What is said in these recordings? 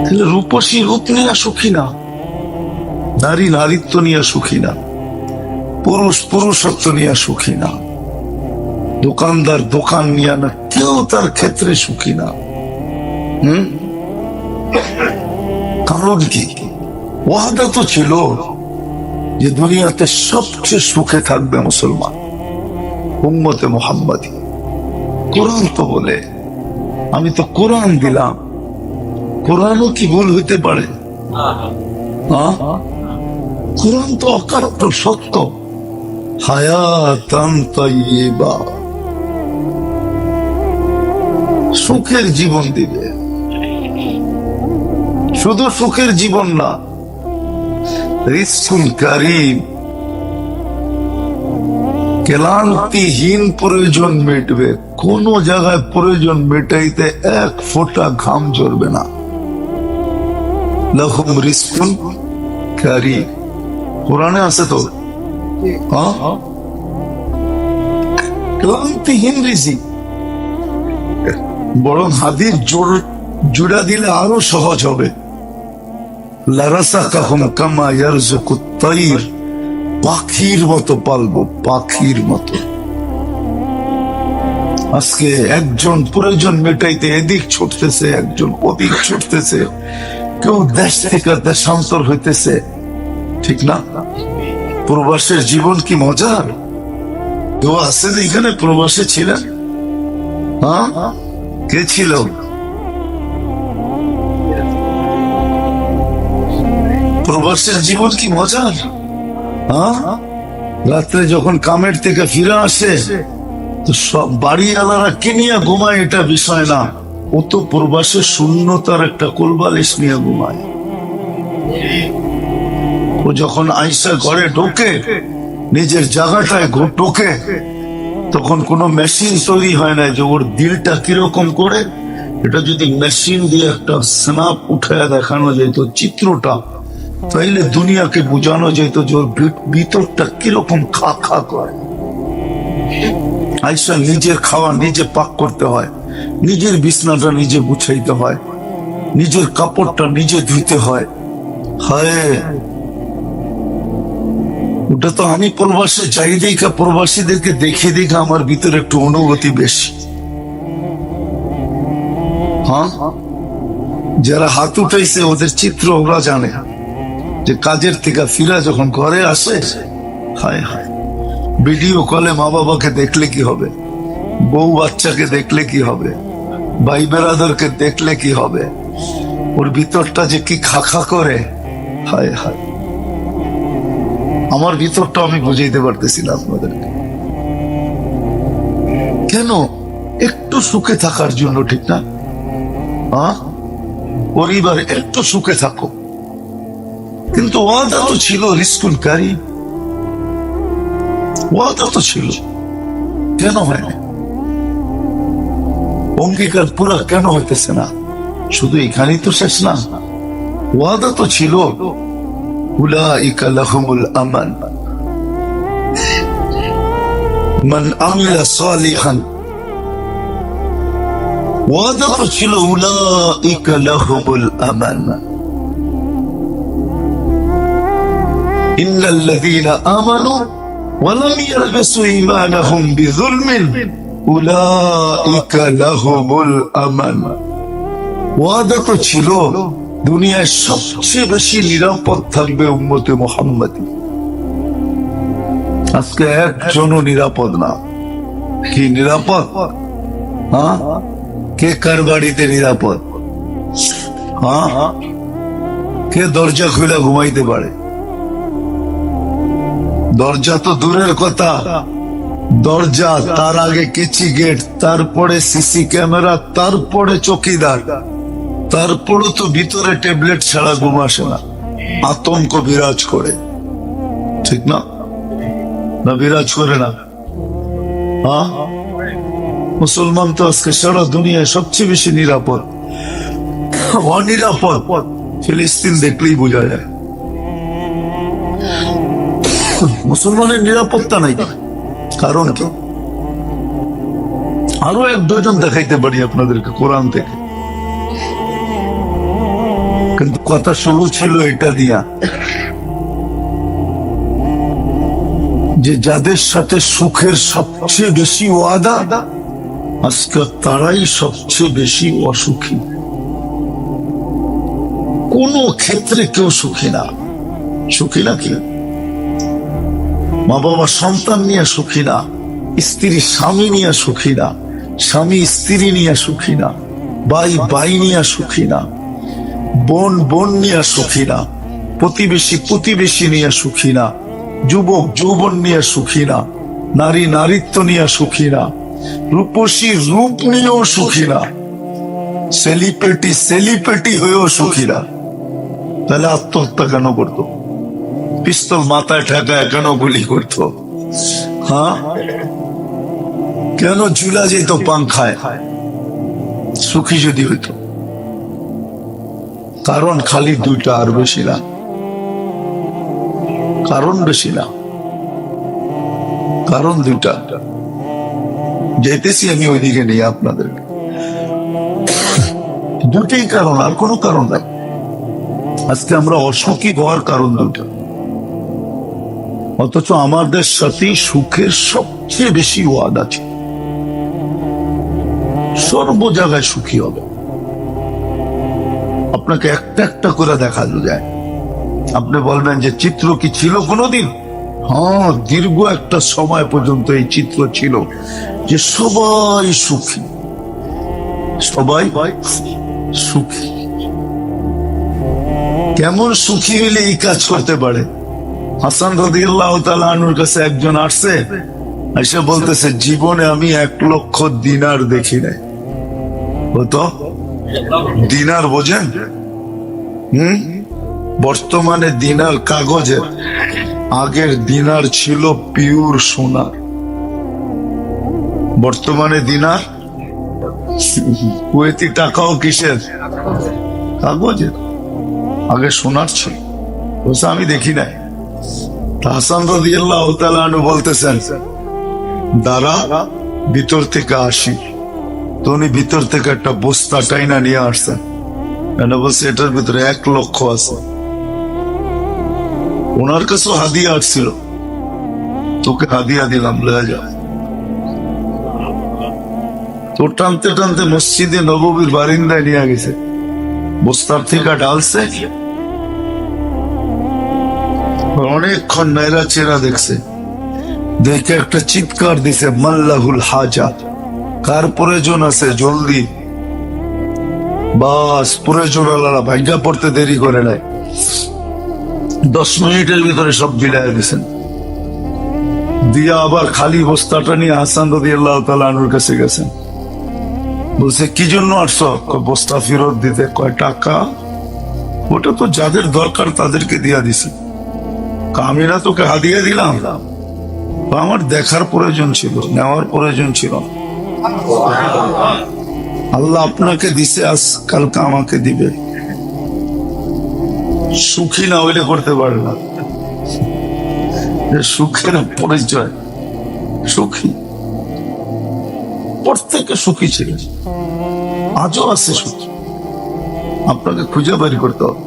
তাহলে রূপসী রূপ নিয়ে সুখী না, নারী নারীত্ব নিয়ে সুখী না, পুরুষ পুরুষত্ব নিয়ে সুখী না, দোকানদার দোকান নিয়ে না, কেউ তার ক্ষেত্রে সুখী না। কারণ কি? ওয়াদা তো ছিল যে দুনিয়াতে সবচেয়ে সুখে থাকবে মুসলমান, উম্মতে মুহাম্মাদি। কোরআন তো বলে, আমি তো কোরআন দিলাম, কোরআনও কি ভুল হইতে পারে? কোরআন তো অকাট্য সত্য। হায়াতান তাইয়্যিবা, সুখের জীবন দিবে। শুধু সুখের জীবন না, রিজকুন কারীম, ক্লান্তিহীন প্রয়োজন মিটবে। কোন জায়গায় প্রয়োজন মেটাইতে এক ফোঁটা ঘাম ঝরবে না। লাহুম রিজকুন কারীম, কোরআনে আছে তো। ক্লান্তিহীন রিজিক, বরং হাদিস জোড়া দিলে আরো সহজ হবে। লারাসাকাহুম কামা ইয়ারযুকুত তাইর, পাখির মতো পালবো, পাখির মতো। আজকে একজন প্রয়োজন মেটাইতে এদিক ছুটতেছে, একজন ওদিক ছুটতেছে, কেউ দেশ থেকে দেশান্তর হইতেছে, ঠিক না? প্রবাসের জীবন কি মজার? কেউ আছেন এখানে প্রবাসে ছিলেন? কে ছিল? প্রবাসের জীবন কি মজার? রাত্রে যখন কামের থেকে ফিরে আসে তো সব বাড়িওয়ালারা কে নিয়ে ঘুমায় এটা বিষয় না, ও তো প্রবাসের শূন্যতার একটা কোলবালিশ নিয়ে ঘুমায়। ও যখন আইসা ঘরে ঢোকে, নিজের জায়গাটায় ঢোকে, তখন কোনো মেশিন তৈরি হয় না যে ওর দিলটা কিরকম করে। এটা যদি মেশিন দিয়ে একটা স্ন্যাপ উঠায় দেখানো যেত চিত্রটা, তাইলে দুনিয়াকে বোঝানো যেত যে ওর ভিতরটা কিরকম খা খা করে। আইসা নিজের খাওয়া নিজে পাক করতে হয়, নিজের বিছনাটা নিজে গুছাইতে হয়, নিজের কাপড়টা নিজে ধুইতে হয়। হায়, ওটা তো আমি প্রবাসে যাই দেখা, প্রবাসীদেরকে দেখে দেখে আমার ভিতরে একটু অনুভূতি বেশি। যারা হাত উঠাইছে ওদের চিত্র ওরা জানে, যে কাজের থেকে ফিরা যখন ঘরে আসে, হায় হায়, ভিডিও কলে মা বাবাকে দেখলে কি হবে, বউ বাচ্চাকে দেখলে কি হবে, ভাই বেরাদরকে দেখলে কি হবে, ওর ভিতরটা যে কি খা খা করে। হায় হায়, আমার ভিতরটা আমি বুঝাইতে পারতেছি না আপনাদেরকে। কেন? একটু সুখে থাকার জন্য, ঠিক না? পরিবার একটু সুখে থাকো, কিন্তু ওয়াদা তো ছিল রিজকুন কারীম, ওয়াদা তো ছিল, কেন হয় না? অঙ্গীকার পুরা কেন হইতেছে না? শুধু এখানেই তো শেষ না, ওয়াদা তো ছিল। উলাইকা লাহুমুল আমান মান আমিলা সালিহান, ওয়াদা তো ছিল উলাইকা লাহুমুল আমান। ইন্নাল্লাযীনা আমানু ওয়া লাম ইয়ালবিসু ঈমানাহুম বিযুলমিন উলাইকা লাহুমুল আমান। ওয়াদা তো ছিল দুনিয়ায় সবচেয়ে বেশি নিরাপদ থাকবে উম্মতে মুহাম্মাদি। আজকে একজনও নিরাপদ না। কি নিরাপদ? কে কার বাড়িতে নিরাপদ? কে দরজা খুলে ঘুমাইতে পারে? দরজা তো দূরের কথা, দরজা, তার আগে কেচি গেট, তারপরে সিসি ক্যামেরা, তারপরে চৌকিদার, তারপরে তো ভিতরে ট্যাবলেট ছাড়া ঘুম আসে না, আতঙ্ক বিরাজ করে, ঠিক না? না বিরাজ করে না? মুসলমান তো আজকে সারা দুনিয়ায় সবচেয়ে বেশি নিরাপদ। অনিরাপদ ফিলিস্তিন দেখলেই বোঝা যায়। মুসলমানের নিরাপত্তা নাই, কারণ কি? আরো এক দুজন দেখাইতে পারি আপনাদেরকে কোরআন থেকে। কিন্তু কথা শুরু ছিল এটা দিয়া যে যাদের সাথে সুখের সবচেয়ে বেশি ওয়াদা, আজকে তারাই সবচেয়ে বেশি অসুখী। কোন ক্ষেত্রে কেউ সুখী না। সুখী না কি? মা বাবা সন্তান নিয়ে সুখী না, স্ত্রী স্বামী নিয়ে সুখী না, স্বামী স্ত্রী নিয়ে সুখী না, ভাই ভাই নিয়ে সুখী না, বোন বোন নিয়ে সুখী না, প্রতিবেশী প্রতিবেশী নিয়ে সুখী না, যুবক যৌবন নিয়ে সুখী না, নারী নারীত্ব নিয়ে সুখী না, রূপসী রূপ নিয়েও সুখী না, সেলিব্রিটি সেলিব্রিটি হয়েও সুখী না। তাহলে আত্মহত্যা কেন করতো? পিস্তল মাথায় ঠেকায় কেন গুলি করতো? হ্যাঁ, কেন ঝুলা যেত পাংখায়? সুখী যদি হইতো। কারণ খালি দুইটা, আর বেশি না। কারণ বেশি না, কারণ দুইটা। যেতেছি আমি ওইদিকে নিয়ে আপনাদের। দুটোই কারণ, আর কোনো কারণ নাই। আজকে আমরা অসুখী হওয়ার কারণ দুটো, অথচ আমাদের সাথে সুখের সবচেয়ে বেশি ওয়াদা ছিল। সর্ব জায়গায় সুখী হবে। আপনাকে একটা একটা করে দেখা যায়। আপনি বলবেন যে চিত্র কি ছিল কোনোদিন? হ্যাঁ, দীর্ঘ একটা সময় পর্যন্ত এই চিত্র ছিল যে সবাই সুখী, সবাই সুখী। কেমন সুখী হইলে এই কাজ করতে পারে? হাসান রাদিয়াল্লাহু তাআলা আনহুর কাছে একজন আসছে, এসে বলতেছে জীবনে আমি 1,00,000 দিনার দেখি নাই। হতো দিনার বোঝেন? বর্তমানে দিনার কাগজের, আগের দিনার ছিল পিওর সোনার। বর্তমানে দিনার কুয়েতি টাকাও কিসের? কাগজের। আগে সোনার ছিল, বলছে আমি দেখি নাই। হাসান রাদিয়াল্লাহু তাআলা আনহু বলতেছেন দাঁড়া, ভিতর থেকে আসি। তো উনি ভিতর থেকে একটা বস্তা টাইনা নিয়ে আসছেন। বলছে এটার ভিতরে 1,00,000 আছে। ওনার কাছে হাদিয়া আসছিল, তোকে হাদিয়া দিলাম, লয়ে যা। তো টানতে টানতে মসজিদে নববীর বারিন্দায় নিয়ে গেছে, বস্তার থেকে ঢালছে। অনেকক্ষণ নাইরা চেরা দেখছে, দেখে একটা চিৎকার দিছে, মাল্লাহুল হাজাত, কার প্রয়োজন আছে জলদি। বাস প্রয়োজন আল্লাহ ভাগ্যা পড়তে দেরি করে নাই, 10 মিনিটের ভিতরে সব বিলায় দিয়েছেন। দিয়া আবার খালি বস্তাটা নিয়ে হাসান রাদিয়াল্লাহু তাআলা আনহুর কাছে গেছেন। বলছে কি জন্য আসছো? বস্তা ফেরত দিতে। কয় টাকা? ওটা তো যাদের দরকার তাদেরকে দিয়া দিছে। আমি না তোকে হাদিয়া দিলাম, আমার দেখার প্রয়োজন ছিল, নেওয়ার প্রয়োজন ছিল। আল্লাহ আপনাকে দিছে, আজ কালকে আমাকে দিবে। সুখী না হইলে করতে পারে না। সুখের পরিচয় সুখী। প্রত্যেকে সুখী ছিলেন, আজও আছে সুখী। আপনাকে খুঁজে বের করতে হবে।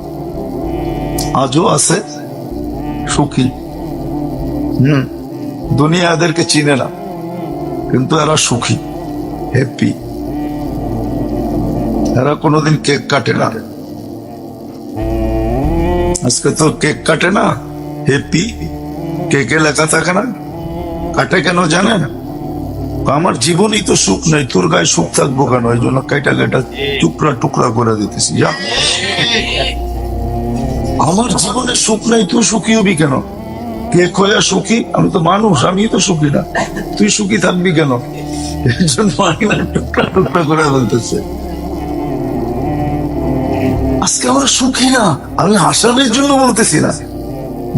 আজও আছে সুখী। দুনিয়া এদেরকে চিনে না, কিন্তু এরা সুখী, হ্যাপি। এরা কোনোদিন কেক কাটে না। আজকে তো কেক কাটে না, হ্যাপি। কেকে লেখা থাকে না, কাটে কেন জানেন? আমার জীবনই তো সুখ নাই, তোর গায়ে সুখ থাকবো কেন? এই জন্য কেটা কেটা টুকরা টুকরা করে দিতেছি। যা, আমার জীবনে সুখ নাই, তুই সুখী হবি কেন? কেক হয়ে সুখী? আমি তো মানুষ, আমি তো সুখী না, তুই সুখী থাকবি কেন? এই জন্য টুকরা টুকরা করে বলতেছে। আজকে আমরা সুখী না, আমি হাসানের জন্য বলতেছি না,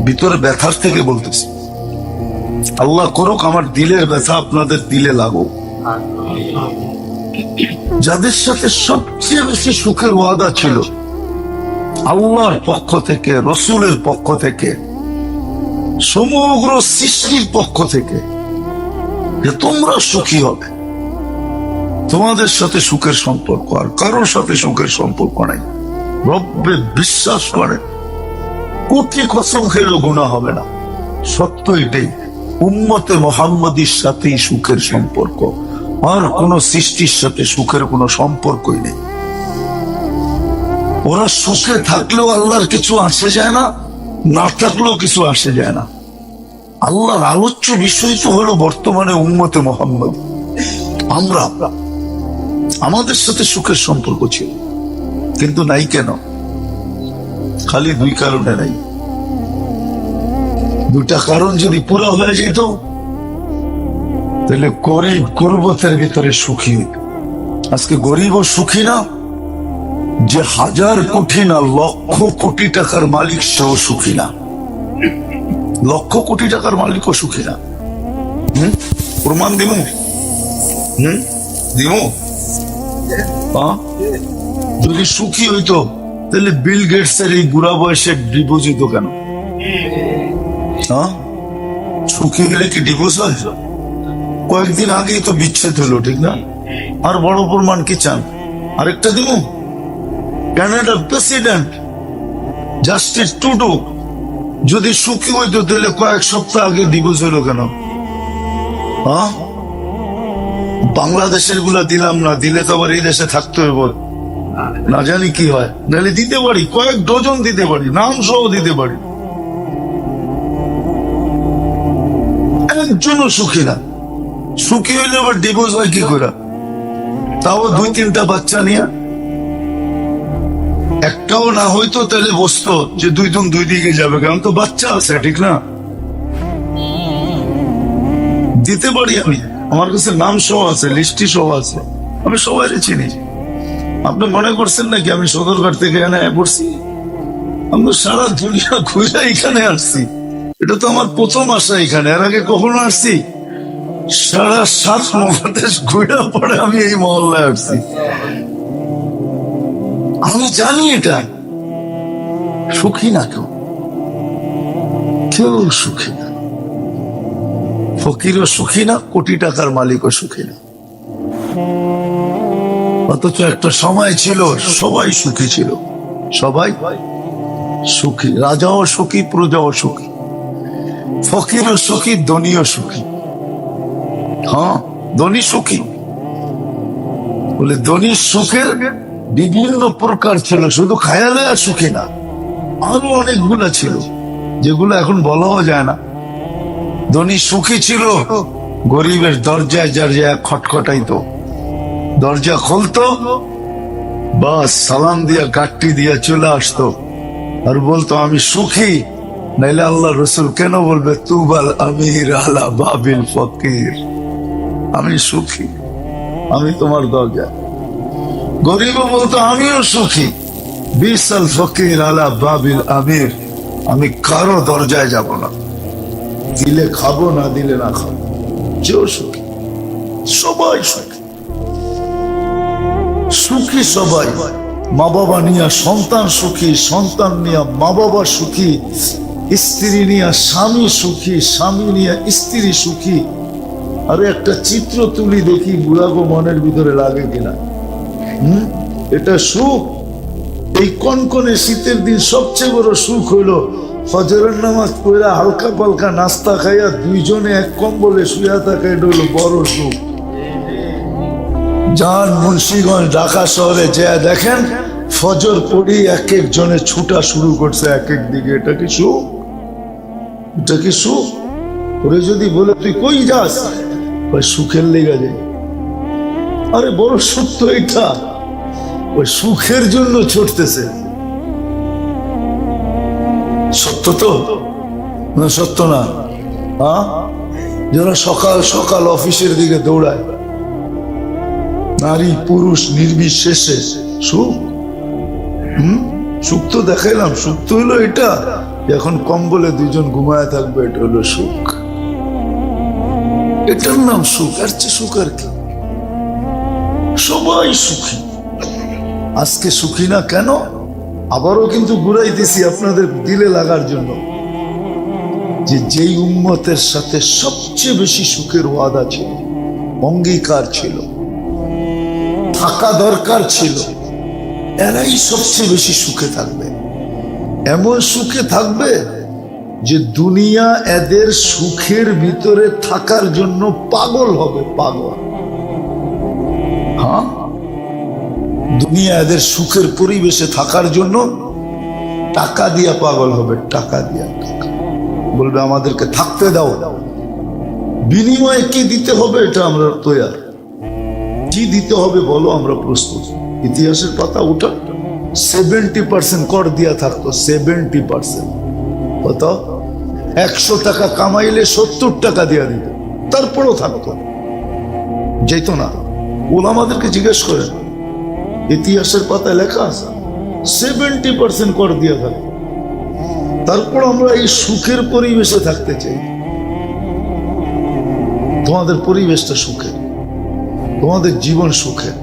ভিতরে ব্যথার থেকে বলতেছি। আল্লাহ করুক আমার দিলের ব্যথা আপনাদের দিলে লাগুক। যাদের সাথে সবচেয়ে বেশি সুখের ওয়াদা ছিল আল্লাহর পক্ষ থেকে, রসুলের পক্ষ থেকে, সমগ্র সৃষ্টির পক্ষ থেকে, যে তোমরা সুখী হবে, তোমাদের সাথে সুখের সম্পর্ক, আর কারোর সাথে সুখের সম্পর্ক নাই। রব্বে বিশ্বাস করে, কোটি কসম খেলেও গুনাহ হবে না। সত্য এটাই, উম্মতে মুহাম্মাদীর সাথেই সুখের সম্পর্ক, আর কোন সৃষ্টির সাথে সুখের কোনো সম্পর্কই নেই। ওরা সুখে থাকলেও আল্লাহর কিছু আসে যায় না, না থাকলেও কিছু আসে যায় না। আল্লাহর আলোচ্য বিষয় তো হলো বর্তমানে উম্মতে মুহাম্মদ। আমরা আমাদের সাথে সুখের সম্পর্ক ছিল, কিন্তু নাই কেন? খালি দুই কারণে নাই। দুটা কারণ যদি পুরো হয়ে যেত, তাহলে গরিব গুরবতের ভিতরে সুখী হইত। আজকে গরিব ও সুখী না, যে হাজার কোটি না লক্ষ কোটি টাকার মালিক সেও সুখী না। লক্ষ কোটি টাকার মালিকও সুখী না। প্রমাণ দিব? দিব? যদি সুখী হইতো তাহলে বিল গেটস এর এই বুড়া বয়সে ডিভোর্স হইতো কেন? সুখী হলে কি ডিভোর্স হয়? কয়েকদিন আগেই তো বিচ্ছেদ হলো, ঠিক না? আর বড় প্রমাণ কি চান? আরেকটা দিব? কানাডার প্রেসিডেন্ট জাস্টিস ট্রুডো যদি সুখী হইতো তাহলে কয়েক সপ্তাহ আগে ডিভোর্স হলো কেন? বাংলাদেশের গুলা দিলাম না, দিলে তো আবার এই দেশে থাকতে হইব, না জানি কি হয়। নাহলে দিতে পারি, কয়েক ডজন দিতে পারি, নাম সহ দিতে পারি। একজনও সুখী না। সুখী হইলে আবার ডিভোর্স হয় কি করে? তাও 2-3টা বাচ্চা নিয়ে। একটাও না হইতো তাহলে বসতো যে দুইজন দুই দিকে যাবে, কারণ তো বাচ্চা আছে, ঠিক না? দিতে পারি আমি, আমার কাছে নাম সহ আছে, লিস্টি সহ আছে, আমি সবাই চিনি। আপনি মনে করছেন নাকি আমি সদরঘাট থেকে এখানে পড়ছি? আমরা সারা দুনিয়া ঘুরে এখানে আসছি। এটা তো আমার প্রথম আসা এখানে, এর আগে কখনো আসছি? সারা 7 মহাদেশ ঘুরে পরে আমি এই মহল্লায় আসছি। আমি জানি এটা। সুখী না কেউ, কেউ সুখী না। ফকিরও সুখী না, কোটি টাকার মালিকও সুখী না। অথচ একটা সময় ছিল সবাই সুখী ছিল, সবাই সুখী, রাজাও সুখী, প্রজাও সুখী, ফকিরও সুখী, ধনীও সুখী। ধনী সুখী বলে ধনীর সুখের বিভিন্ন প্রকার ছিল, শুধু খায়ালে আর সুখী না, আরো অনেকগুলা ছিল যেগুলো এখন বলাও যায় না। ধনী সুখী ছিল, গরিবের দরজায় দরজায় খটখটাইতো, দরজা খুলতো, বাস সালাম দিয়া গাট্টি দিয়া চলে আসতো আর বলতো আমি সুখী। নাইলে আল্লাহ রসুল কেন বলবে তুবাল আমির আলা বাবিল ফকির, আমি সুখী, আমি তোমার দরজা। গরিবও বলতো আমিও সুখী, বিসাল ফকির আলা বাবিল আমির, আমি কারো দরজায় যাব না, দিলে খাবো, না দিলে না খাবো, যেও সুখী। সবাই সুখী, সুখী সবাই। মা বাবা নিয়ে সন্তান সুখী, সন্তান নিয়ে মা বাবা সুখী, স্ত্রী নিয়ে স্বামী সুখী, স্বামী নিয়ে স্ত্রী সুখী। আরে একটা চিত্র তুলি দেখি, বুড়াগো মনের ভিতরে লাগে কিনা। এটা সুখ। এই কনকনে শীতের দিন সবচেয়ে বড় সুখ হইলো ফজরের নামাজ পড়া হালকা পালকা নাস্তা খাইয়া দুইজনে এক কম্বলে শুয়া থাকা, এটা হলো বড় সুখ। যান মুন্সিগঞ্জ, ঢাকা শহরে যা দেখেন, ফজর পড়ি এক একজনে ছুটা শুরু করছে এক এক দিকে। এটা কি সুখ? এটা কি সুখ? ওরে যদি বলে তুই কই যাস, ওই সুখের লেগে যায়। আরে বড় সুখ তো এটা, ওই সুখের জন্য ছুটতেছে। সত্য তো না? সত্য না? যারা সকাল সকাল অফিসের দিকে দৌড়ায়, নারী পুরুষ নির্বিশেষে, সুখ। সুখ তো দেখাইলাম, সুখ তো হলো এটা, এখন কম্বলে দুইজন ঘুমায় থাকবে, এটা হলো সুখ। এটার নাম সুখ। আর চেয়ে সুখ আর কি? সবাই সুখী। আজকে সুখী না কেন? আবারও কিন্তু ঘুরাইতেছি আপনাদের দিলে লাগার জন্য, যে যেই উম্মতের সাথে সবচেয়ে বেশি সুখের ওয়াদা ছিল, অঙ্গীকার ছিল, থাকা দরকার ছিল, এরাই সবচেয়ে বেশি সুখে থাকবে। এমন সুখে থাকবে যে দুনিয়া এদের সুখের ভিতরে থাকার জন্য পাগল হবে, পাগল। হ্যাঁ, দুনিয়া এদের সুখের পরিবেশে থাকার জন্য টাকা দিয়া পাগল হবে, টাকা দিয়া। টাকা বলবে আমাদেরকে থাকতে দাও, বিনিময়ে কি দিতে হবে এটা আমরা তৈয়ার। কি দিতে হবে বলো, আমরা প্রস্তুত। ইতিহাসের পাতা ওটা 70% কর দিয়া থাকতো, 70%। কত? 100 টাকা কামাইলে 70 টাকা দিয়া দিত, তারপরও থাকতো, যেত না। ওলামাদেরকে জিজ্ঞেস করেন, ইতিহাসের পাতায় লেখা আছে 70% কর দিয়া থাকে। তারপর আমরা এই সুখের পরিবেশে থাকতে চাই। তোমাদের পরিবেশটা সুখের, তোমাদের জীবন সুখের।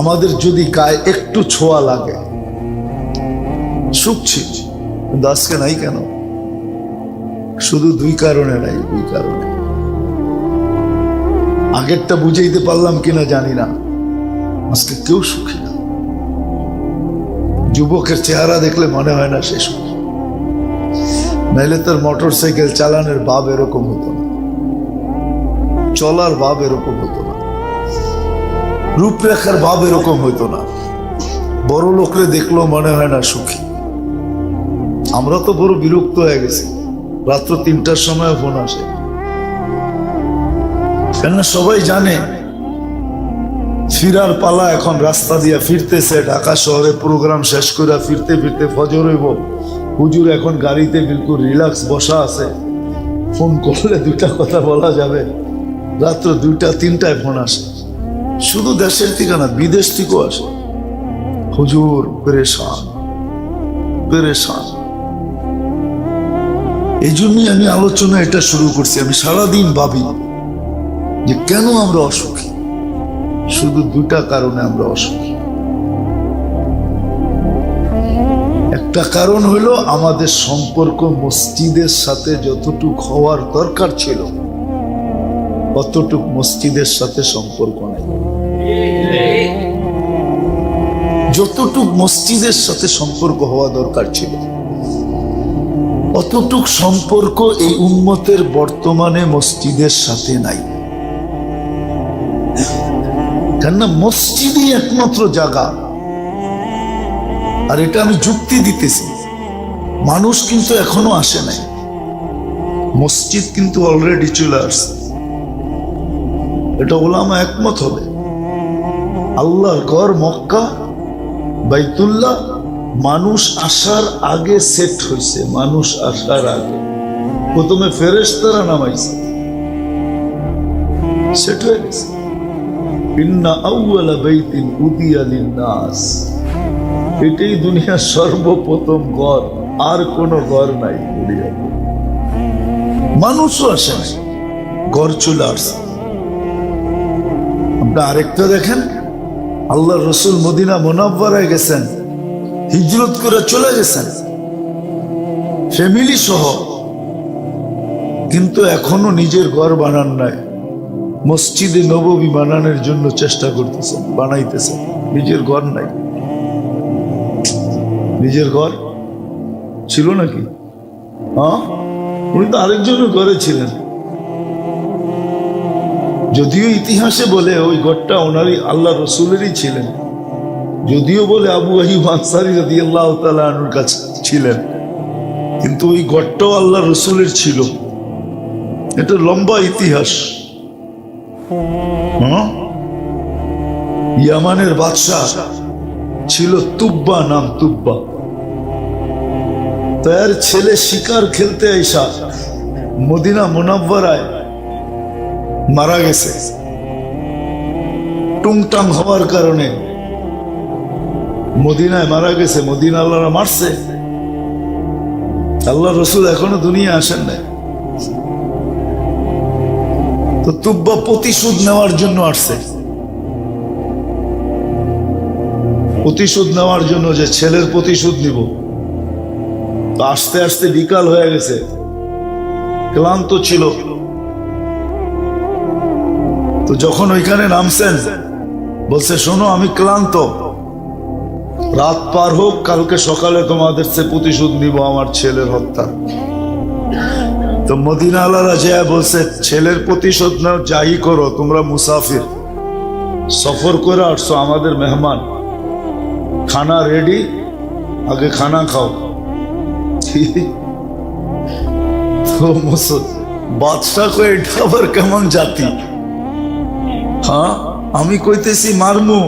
আমাদের যদি গায়ে একটু ছোঁয়া লাগে সুখ ছিল, কিন্তু আজকে নাই। কেন? শুধু দুই কারণে নাই, দুই কারণে। আগেরটা বুঝাইতে পারলাম কিনা জানি না, আজকে কেউ সুখী না। যুবকের চেহারা দেখলে মনে হয় না সে সুখী, নাইলে তার মোটর সাইকেল চালানোর ভাব এরকম হতো না, চলার ভাব এরকম হতো না, রূপরেখার ভাব এরকম হইতো না। বড় লোকরে দেখলেও মনে হয় না সুখী। আমরা তো বড় বিরক্ত হয়ে গেছি, রাত্র 3টার সময় ফোন আসে। কেননা সবাই জানে ফিরার পালা, এখন রাস্তা দিয়ে ফিরতেছে ঢাকা শহরে, প্রোগ্রাম শেষ করে ফিরতে ফিরতে ফজর হইব। হুজুর এখন গাড়িতে বিলকুল রিল্যাক্স বসা আছে, ফোন করলে 2টা কথা বলা যাবে। রাত্র 2টা 3টায় ফোন আসে, শুধু দেশের থেকে না, বিদেশ থেকেও আসে। হুজুর পেরেশান, পেরেশান। এই জন্যই আমি আলোচনা এটা শুরু করছি। আমি সারাদিন ভাবি যে কেন আমরা অসুখী। শুধু 2টা কারণে আমরা অসুখী। একটা কারণ হলো আমাদের সম্পর্ক মসজিদের সাথে যতটুক হওয়ার দরকার ছিল অতটুক মসজিদের সাথে সম্পর্ক নাই। যতটুক মসজিদের সাথে সম্পর্ক হওয়া দরকার ছিল অতটুক সম্পর্ক এই উম্মতের বর্তমানে মসজিদের সাথে নাই। কেননা মসজিদই একমাত্র জায়গা। আর এটা আমি যুক্তি দিতেছি, মানুষ কিন্তু এখনো আসে নাই, মসজিদ কিন্তু অলরেডি চলে আসছে। এটা ওলামা একমত হবে। আল্লাহর ঘর মক্কা বাইতুল্লাহ মানুষ আসার আগে সেট হয়েছে। মানুষ আসার আগে প্রথমে ফেরেশতারা নামাইছে, সেট হয়ে গেছে। ইন্না আউয়ালা বাইতিন উদিয়া লিন-নাস, এটাই দুনিয়ার সর্বপ্রথম ঘর, আর কোন ঘর নাই। মানুষও আসে নাই, ঘর চলে আসছে। আপনি আরেকটা দেখেন, আল্লাহ রসুল মদিনা মুনাওয়ারায় গেছেন, হিজরত করে চলে গেছেন ফ্যামিলি সহ, কিন্তু এখনো নিজের ঘর বানান নাই। মসজিদে নববী বানানোর জন্য চেষ্টা করতেছেন, বানাইতেছেন, নিজের ঘর নাই। নিজের ঘর ছিল নাকি? হ্যাঁ, উনি তো আরেকজনের ঘরে ছিলেন। যদিও ইতিহাসে বলে ওই ঘরটা ওনারই, আল্লাহ রসুলেরই ছিলেন। যদিও বলে আবু আইয়ুব আনসারী রাদিয়াল্লাহু তাআলা আনহুর কাছে ছিলেন, কিন্তু ওই ঘরটাও আল্লাহ রসুলের ছিল। এটা লম্বা ইতিহাস। ইয়ামানের বাদশাহ ছিল তুব্বা, নাম তুব্বা। তার ছেলে শিকার খেলতে আইসা মদিনা মুনাওয়ারায় মারা গেছে। টুংটাং হওয়ার কারণে মদিনায় মারা গেছে। মদিনা আল্লাহরা মারছে। আল্লাহ রসুল এখনো দুনিয়া আসেন নাই। তো তুব্বা প্রতিশোধ নেওয়ার জন্য আসছে, প্রতিশোধ নেওয়ার জন্য, যে ছেলের প্রতিশোধ নিব। তো আস্তে আস্তে বিকাল হয়ে গেছে, ক্লান্ত ছিল। তো যখন ওইখানে নামছেন, বলছে শোনো আমি ক্লান্ত, রাত পার হোক, কালকে সকালে তোমাদের সে প্রতিশোধ নিব আমার ছেলের হত্যা। তো মদিনা আলারা যায় বলছে, ছেলের প্রতিশোধ নাও, যাই করো, তোমরা মুসাফির, সফর করে আসছো, আমাদের মেহমান, খানা রেডি, আগে খানা খাও। তো বাদশাহ কয়ে এটা আবার কেমন জাতি? হ্যাঁ, আমি কইতেছি মারমু,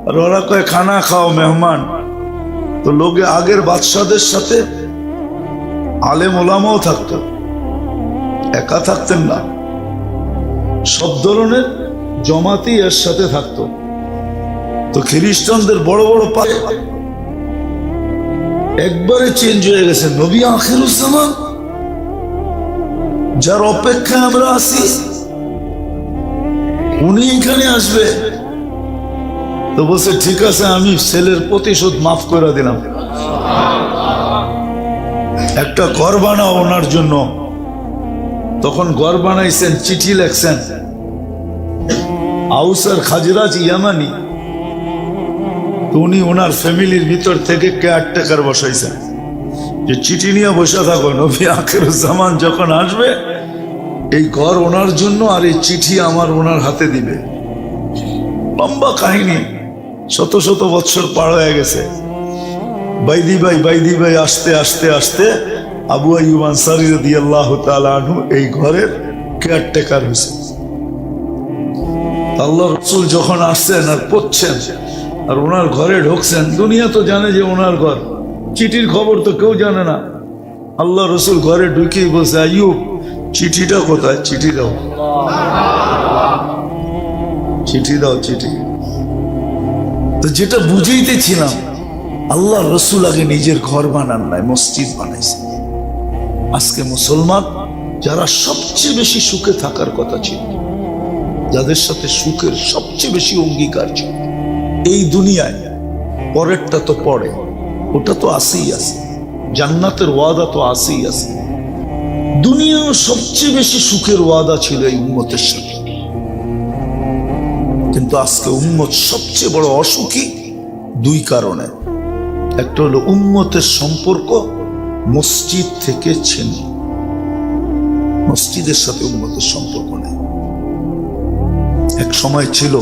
আর ওরা কয়ে খানা খাও মেহমান। তো লোকে আগের বাদশাদের সাথে আলেম ওলামাও থাকতো, একা থাকতেন না, সব ধরনের জমাতি এর সাথে থাকতো। তো খ্রিস্টানদের বড় বড় পায়ে একবারে চেঞ্জ হয়ে গেছে। নবী আখিরুজ্জামান, যার অপেক্ষায় আমরা আছি, উনি এখানে আসবে। তো বলছে ঠিক আছে, আমি ছেলের প্রতিশোধ মাফ করে দিলাম, একটা ঘর বানাও ওনার জন্য। তখন ঘর বানাইছেন, চিঠি লেখছেন, আউস আর খাজরাজ ইয়ামানি। তো উনি ওনার ফ্যামিলির ভিতর থেকে কেয়ারটেকার বসাইছেন, যে চিঠি নিয়ে বসে থাকো, নবী আখিরুজ্জামান যখন আসবে এই ঘর ওনার জন্য, আর এই চিঠি আমার ওনার হাতে দিবে। লম্বা কাহিনী, শত শত বৎসর পার হয়ে গেছে। বাইদি ভাই আসতে আসতে আসতে আবু আইয়ুব আনসারী রাদিয়াল্লাহু তাআলা আনহু এই ঘরের কেয়ারটেকার হয়েছে। আল্লাহ রাসূল যখন আসছেন আর পড়ছেন আর ওনার ঘরে ঢুকছেন, দুনিয়া তো জানে যে ওনার ঘর, চিঠির খবর তো কেউ জানে না। আল্লাহ রাসূল ঘরে ঢুকেই বলছে, আইয়ুব চিঠিটা কোথায়? চিঠি দাও, চিঠি দাও, চিঠি। তো যেটা বুঝাইতেছিলাম, আল্লাহ রসুল আগে নিজের ঘর বানান নাই, মসজিদ বানাইছে। আজকে মুসলমান যারা সবচেয়ে বেশি সুখে থাকার কথা ছিল, যাদের সাথে সুখের সবচেয়ে বেশি অঙ্গীকার ছিল এই দুনিয়ায়, পরেরটা তো পরে, ওটা তো আসেই আছে, জান্নাতের ওয়াদা তো আসেই আছে। দুনিয়ার সবচেয়ে বেশি সুখের ওয়াদা ছিল এই উম্মতের সাথে। কিন্তু আজকে উম্মত সবচেয়ে বড় অসুখী দুই কারণে। একটা হলো উম্মতের সম্পর্ক মসজিদ থেকে ছিন্ন, মসজিদের সাথে উম্মতের সম্পর্ক নেই। এক সময় ছিল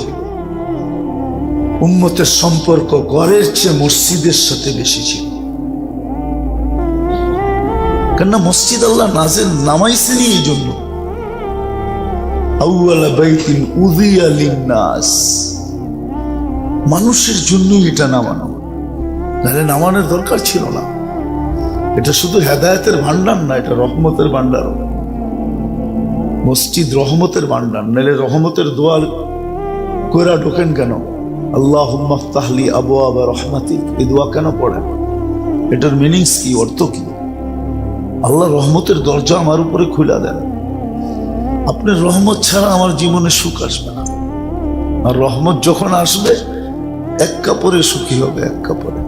উম্মতের সম্পর্ক ঘরের চেয়ে মসজিদের সাথে বেশি ছিল, কেননা মসজিদ আল্লাহ নামাইছেনই এই জন্য। আউয়ালা বাইতিন উযিয়া লিন-নাস, মানুষের জন্যই এটা নামানো, নাহলে নামানোর দরকার ছিল না। এটা শুধু হেদায়েতের ভান্ডার না, এটা রহমতের ভান্ডার। মসজিদ রহমতের ভান্ডার, নাহলে রহমতের দোয়া কইরা ঢোকেন কেন? আল্লাহুম্মা ফতাহ লি আবওয়াবা রাহমাতিক, এই দোয়া কেন পড়েন? এটার মিনিংস কি, অর্থ কি? আল্লাহ রহমতের দরজা আমার উপরে খুলে দেন। আপনার রহমত ছাড়া আমার জীবনে সুখ আসবে না। আর রহমত যখন আসবে, এক কাপড়ে সুখী হবে, এক কাপড়ে।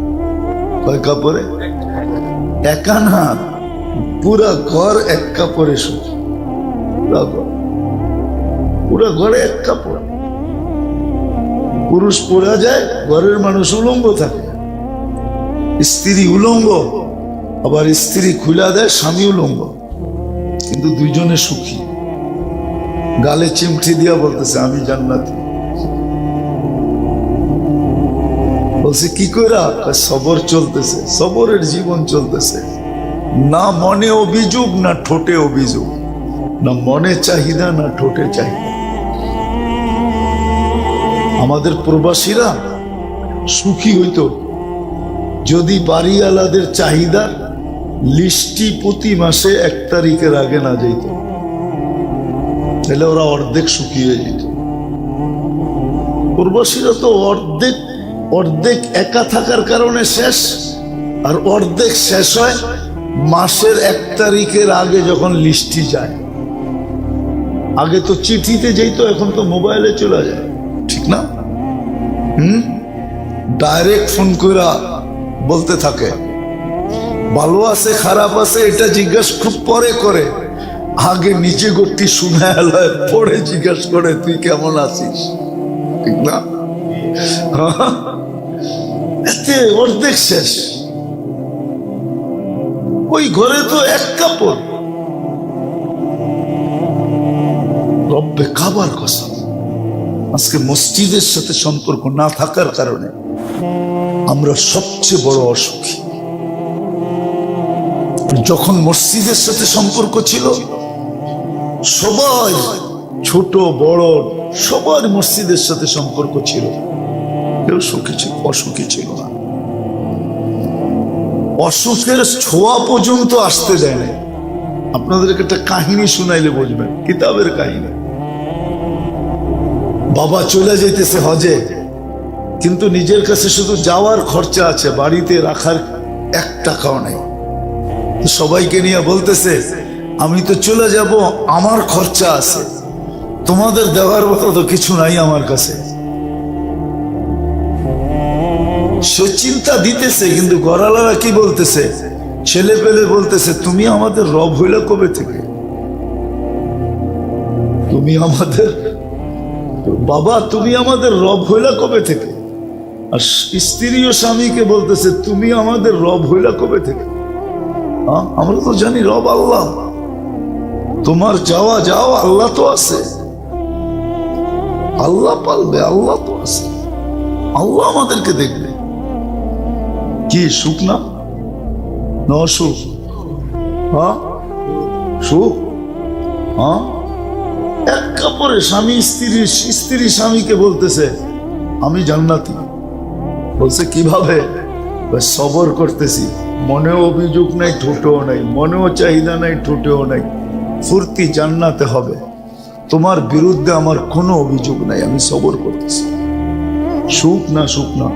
কয় কাপড়ে? একা না, পুরা ঘর এক কাপড়ে সুখী, পুরা ঘরে এক কাপড়। পুরুষ পরা যায়, ঘরের মানুষ উলঙ্গ থাকে, স্ত্রী উলঙ্গ, আবার স্ত্রী খুলা দেয়, স্বামী উলঙ্গ, কিন্তু দুইজনে সুখী। গালে চিমটি দিয়া বলতেছে আমি জান্নাতি। বলছে কি কইরা? সবর চলতেছে, সবরের জীবন চলতেছে। না মনে অভিযোগ, না ঠোঁটে অভিযোগ, না মনে চাহিদা, না ঠোঁটে চাহিদা। আমাদের প্রবাসীরা সুখী হইতো যদি বাড়িওয়ালাদের চাহিদার লিস্টি প্রতি মাসে 1 তারিখের আগে না যেত, তাহলে ওরা অর্ধেক সুখী হয়ে যেত। প্রবাসীরা তো অর্ধেক একা থাকার কারণে শেষ, আর অর্ধেক শেষ হয় মাসের 1 তারিখের আগে যখন লিস্টি যায়। আগে তো চিঠিতে যেত, এখন তো মোবাইলে চলে যায়, ঠিক না? ডাইরেক্ট ফোন করে বলতে থাকে, ভালো আছে খারাপ আছে এটা জিজ্ঞাসা খুব পরে করে, আগে নিচে গতি শুনে এলায় পরে জিজ্ঞাসা করে তুই কেমন আছিস, ঠিক না? এত মসজিদে অর্ধেক শেষ, ওই ঘরে তো এক কাপড়। রব্বে কাবার কসম, আজকে মসজিদের সাথে সম্পর্ক না থাকার কারণে আমরা সবচেয়ে বড় অসুখী। যখন মসজিদের সাথে সম্পর্ক ছিল, সবাই ছোট বড় সবার মসজিদের সাথে সম্পর্ক ছিল, কেউ সুখী ছিল, অসুখী ছিল না। অসুখের ছোঁয়া পর্যন্ত আসতে দেয় না। আপনাদেরকে একটা কাহিনী শুনাইলে বুঝবেন, কিতাবের কাহিনী। বাবা চলে যেতেছে হজে, কিন্তু নিজের কাছে শুধু যাওয়ার খরচা আছে, বাড়িতে রাখার 1 টাকাও নেই। সবাইকে নিয়ে বলতেছে, আমি তো চলে যাব, আমার খরচা আছে, তোমাদের দেওয়ার মতো তো কিছু নাই আমার কাছে। সে চিন্তা দিতেছে, কিন্তু গড়ালারা কি বলতেছে, ছেলে পেলে বলতেছে, তুমি আমাদের রব হইলে কবে থেকে? তুমি আমাদের বাবা, তুমি আমাদের রব হইলা কবে থেকে? আর স্ত্রী ও স্বামীকে বলতেছে, তুমি আমাদের রব হইলা কবে থেকে? আমরা তো জানি রব আল্লাহ, তোমার যাওয়া যাও, আল্লাহ তো আছে, আল্লাহ পালবে, আল্লাহ তো আছে, আল্লাহ আমাদেরকে দেখবে। কি সুখ না? অসুখ? সুখ? এক কাপড়ে স্বামী স্ত্রী স্বামীকে বলতেছে, আমি জান্নাতি। বলছে কিভাবে? সবর করতেছি, মনেও অভিযোগ নাই, ঠোঁটেও নাই, মনেও চাহিদা নাই, ঠোঁটেও নাই, ফুর্তি জান্নাতে হবে, তোমার বিরুদ্ধে আমার কোনো অভিযোগ নাই, আমি সবর করতেছি। সুখ না? সুখ না?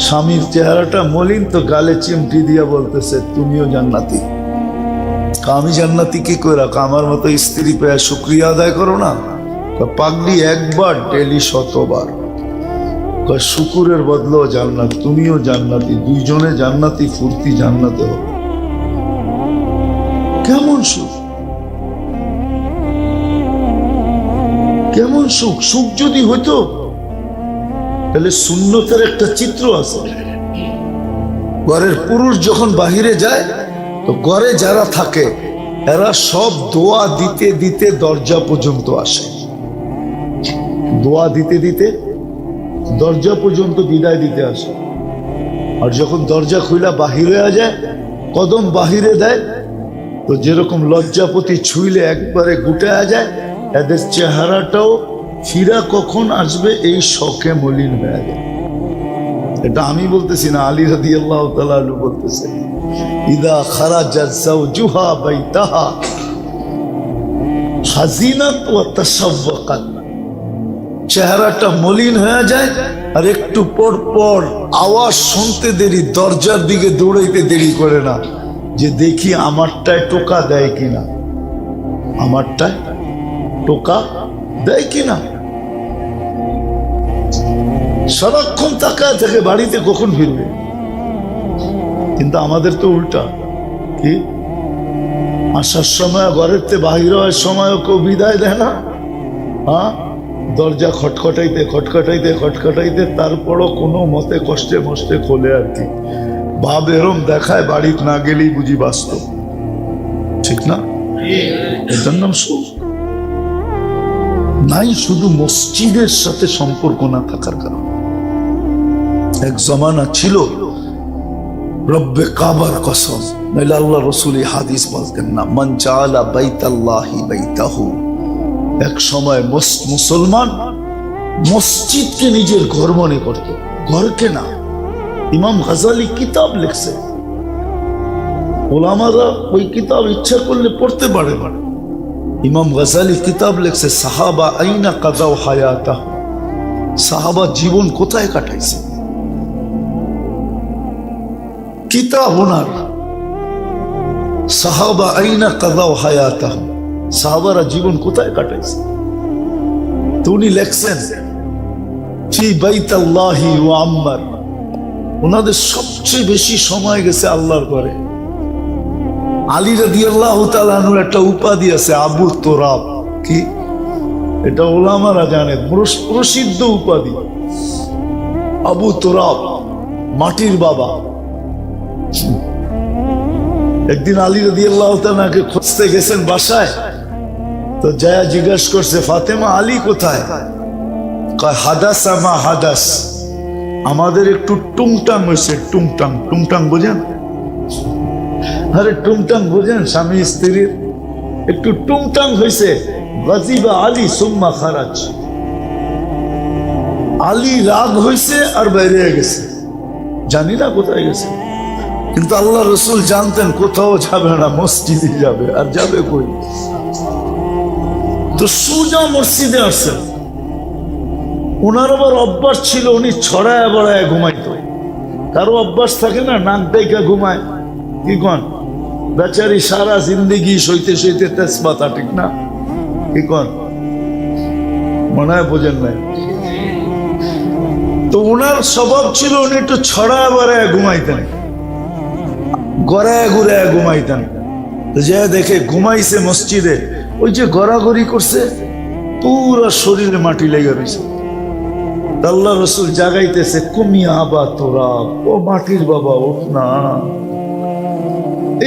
স্বামীর চেহারাটা মলিন, তো গালে চিমটি দিয়া বলতেছে, তুমিও জান্নাতি। আমি জান্নাতি কি করে? আমার মতো স্ত্রী পেয়ে শুকরিয়া আদায় করো না? পাগলি একবার, ডেলি 100বার। শুকুরের বদলেও জান্নাত, তুমিও জান্নাতি, দুইজনে জান্নাতি, ফুর্তি জান্নাতে হবে। কেমন সুখ, কেমন সুখ! সুখ যদি হইতো তাহলে সুন্নতের একটা চিত্র আছে। ঘরের পুরুষ যখন বাহিরে যায়, তো ঘরে যারা থাকে এরা সব দোয়া দিতে দিতে দরজা পর্যন্ত আসে, দোয়া দিতে দিতে দরজা পর্যন্ত বিদায় দিতে আসে। আর যখন দরজা খুইলা বাহিরে যায়, কদম বাহিরে দেয়, তো যেরকম লজ্জাপতি ছুইলে একবারে গুটায়া যায়, এদের চেহারাটাও ফিরা কখন আসবে এই শখে মলিন হয়ে যায়। এটা আমি বলতেছি না, আলী রাদিয়াল্লাহু তাআলা আনহু বলতেছে, ইদা খারাজাত যাওজুহা বাইতাহা হাজিনাত ওয়া তাশাওয়াকাত। চেহারাটা মলিন হয়ে যায়, আর একটু পর পর আওয়াজ শুনতে দেরি, দরজার দিকে দৌড়াইতে দেরি করে না, যে দেখি আমারটায় টোকা দেয় কিনা, আমারটায় টোকা দেয় কিনা। সারাক্ষণ তাকায় থাকে বাড়িতে কখন ফিরবে। কিন্তু আমাদের তো উল্টা, কি আসার সময় ঘরের তে বাহির হওয়ার সময় কেউ বিদায় দেয় না। দরজা খটখটাইতে খটখটাইতে খটখটাইতে তারপরও কোনো মতে কষ্টে মষ্টে খোলে আর কি। ভাব এরম দেখায় বাড়িতে না গেলেই বুঝি বাস্তব, ঠিক না? এটার নাম সুখ নাই, শুধু মসজিদের সাথে সম্পর্ক না থাকার কারণে। এক জমানা ছিল, রব্বে কাবার কসম, নাইলে আল্লাহ রাসূল হাদিস বলতেন না, মান জাআলা বাইতাল্লাহি বাইতাহু। এক সময় মুসলমান মসজিদকে নিজের ঘর মনে করত, ঘরকে না। ইমাম গাজালি কিতাব লিখছে, ওলামারা ওই কিতাব ইচ্ছা করলে পড়তে পারে। ইমাম গাজালি কিতাব লিখছে, সাহাবা আইনা কাদাও হায়াতাহু। সাহাবা জীবন কোথায় কাটাইছে, কিতাব ওনার, সাহাবা আইনা কাদাও হায়াতাহু। সাহাবারা জীবন কোথায় কাটাইছে, তো উনি লেখছেন, ফি বাইতাল্লাহি ওয়া আম্মার। ওনাদের সবচেয়ে বেশি সময় গেছে আল্লাহর ঘরে। আলী রাদিয়াল্লাহু তাআলা আনহুর একটা উপাধি আছে, আবু তোরাব। কি এটা ওলামারা জানে, প্রসিদ্ধ উপাধি। আবু তুরাব, মাটির বাবা। একদিন আলী রাদিয়াল্লাহু তাআলাকে খুঁজতে গেছেন বাসায়, তো যায়া জিজ্ঞেস করছে, ফাতেমা আলী কোথায়? কয় হাদাস আমা হাদাস, আমাদের একটু টুংটাং হয়েছে। টুংটাং, টুংটাং বোঝেন? আরে টুংটাং বোঝেন? স্বামী স্ত্রীর একটু টুংটাং হয়েছে। গাজিবা আলী সুম্মা খারাজ, আলী রাগ হয়েছে আর বাইরে গেছে, জানি না কোথায় গেছে। কিন্তু আল্লাহ রসুল জানতেন কোথাও যাবে না, মসজিদে যাবে। আর যাবে কই? তো সুজা মসজিদে আসছেন। ওনার আবার অভ্যাস ছিল, উনি ছড়ায় বড়ায় ঘুমাইতো। কারো অভ্যাস থাকে না নাক ডাইকা ঘুমায়, কি কন? বেচারি সারা জিন্দেগি সইতে সইতে তেজপাতা, ঠিক না? কি কন? মনে হয় বোঝেন নাই। তো ওনার স্বভাব ছিল উনি একটু ছড়ায় বড়ায় ঘুমাইতেন, গড়ায় ঘুরায় ঘুমাইতেন। যে দেখে ঘুমাইছে মসজিদে, ওই যে গড়াগড়ি করছে, পুরা শরীরে মাটি লেগে রয়েছে। আল্লাহ রসুল জাগাইতেছে, কুমিয়া আবা তোরা, ও মাটির বাবা ওঠ না।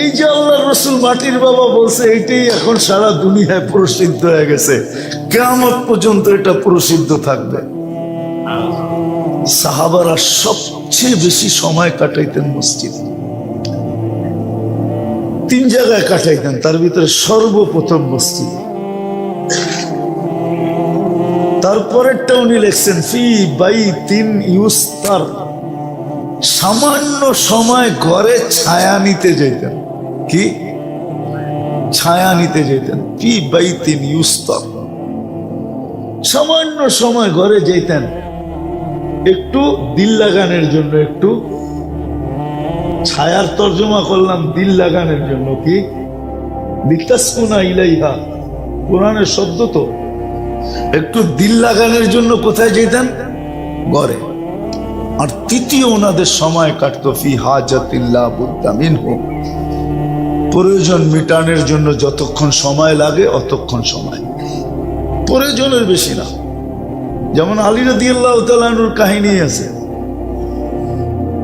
এই যে আল্লাহ রসুল মাটির বাবা বলছে, এইটাই এখন সারা দুনিয়ায় প্রসিদ্ধ হয়ে গেছে। কিয়ামত পর্যন্ত এটা প্রসিদ্ধ থাকবে। সাহাবারা সবচেয়ে বেশি সময় কাটাইতেন মসজিদে। 3 জায়গায় কাটাইতেন, তার ভিতরে সর্বপ্রথম মসজিদ। তারপরেরটা উনি লিখছেন, ফি বাইতিন ইউস্তার, সামান্য সময় ঘরে ছায়া নিতে যেতেন। কি ছায়া নিতে যেতেন? ফি বাইতিন ইউস্তার, সামান্য সময় ঘরে যেতেন একটু দিল লাগানোর জন্য। একটু ছায়ার তর্জমা করলাম দিল লাগানোর জন্য। কি লিতাসকুনা ইলাইহা, কোরআনের শব্দ তো। একটু দিল লাগানোর জন্য কোথায় যেতেন? ঘরে। আর তৃতীয় ওনাদের সময় কাটতো ফি হাজাতিল্লাহ বুদ্দা মিনহু, প্রয়োজন মিটানোর জন্য যতক্ষণ সময় লাগে অতক্ষণ সময়, প্রয়োজনের বেশি না। যেমন আলী রাদিয়াল্লাহু তাআলা আনহুর কাহিনী আছে,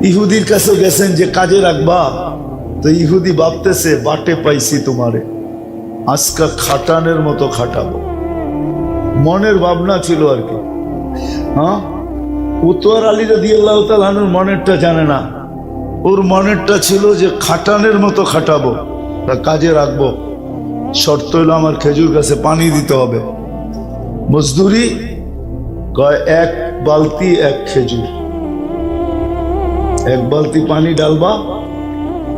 ইহুদির কাছে গেছেন যে কাজে রাখবা, তো ইহুদি ভাবতেছে বাটে পাইছি তোমারে, আজকা খাটানের মতো খাটাবো। মনের ভাবনা ছিল আর কি। হ্যাঁ, ও তো আর আলী রাদিয়াল্লাহু তাআলা আনহুর মনেরটা জানে না। ওর মনেরটা ছিল যে খাটানের মতো খাটাবো, কাজে রাখবো। শর্ত হলো আমার খেজুর গাছে পানি দিতে হবে। মজদুরি কয় 1 বালতি 1 খেজুর, 1 বালতি পানি ডালবা,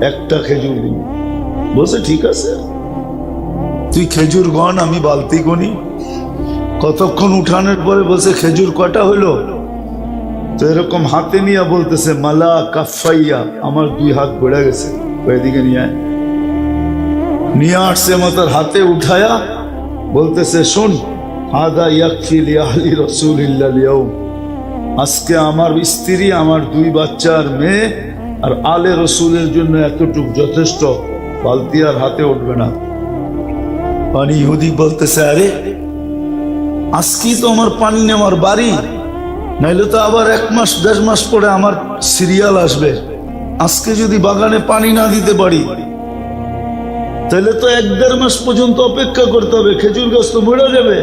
1টা খেজুর দিবি। বলছে ঠিক আছে, তুই খেজুর গণ, আমি বালতি গনি। কতক্ষণ উঠানোর পরে বলছে খেজুর কটা হইলো? তো এরকম হাতে নিয়ে বলতেছে মালা কাফাইয়া, আমার 2 হাত বেড়ে গেছে। ওইদিকে নিয়ে আসছে, মাতার হাতে উঠায়া বলতেছে, শোন, হাদা ইয়াকফি লিআহলি রাসূলিল্লাহ লিয়াউম, আজকে আমার স্ত্রী, আমার 2 বাচ্চা আর মেয়ে আর আলে রসুলের জন্য এতটুক যথেষ্ট, বালতি আর হাতে উঠবে না। পানি ইহুদি বলতেছে, আরে আজকেই তো আমার পানি নেওয়ার বাড়ি, নাইলে তো আবার 1 মাস 1.5 মাস পরে আমার সিরিয়াল আসবে। আজকে যদি বাগানে পানি না দিতে পারি, তাহলে তো 1-1.5 মাস পর্যন্ত অপেক্ষা করতে হবে, খেজুর গাছ তো মরে যাবে।